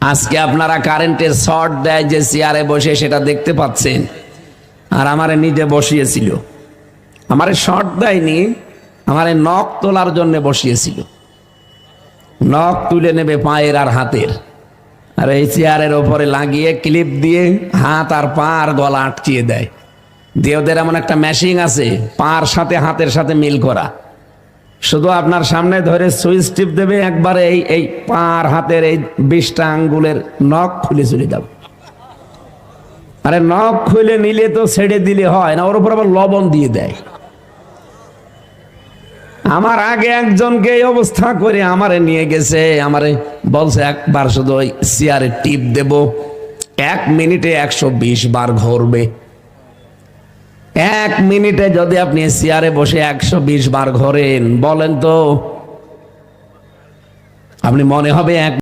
আজকে আপনারা কারেন্টের শর্ট দেয় যে চেয়ারে বসে সেটা দেখতে পাচ্ছেন, আর আমারে নিজে বসিয়েছিল। আমারে শর্ট দেয়নি, আমারে নখ তোলার জন্য বসিয়েছিল। নখ তুলে নেবে পায়ের আর হাতের, আর এই চেয়ারের ওপরে লাগিয়ে ক্লিপ দিয়ে হাত আর পা আর গলা আটকিয়ে দেয়। দিয়ে ওদের এমন একটা মেশিন আছে পার সাথে হাতের সাথে মিল করা, শুধু আপনার সামনে ধরে সুইচ টিপ দেবে, একবারে এই পার হাতের এই 20টা আঙ্গুলের নখ খুলে চলে যাবে। আরে নখ খুলে নিলে তো ছেড়ে দিলে হয় না, ওর উপর আবার লবণ দিয়ে দেয়। আমার আগে একজনকে এই অবস্থা করে আমারে নিয়ে গেছে, আমারে বলছে একবার শুধু ওই চেয়ারে টিপ দেব, 1 মিনিটে 120 বার ঘুরবে। 1 মিনিটে যদি আপনি চেয়ারে বসে 120 বার ঘোরেন, বলেন তো আপনি মনে হবে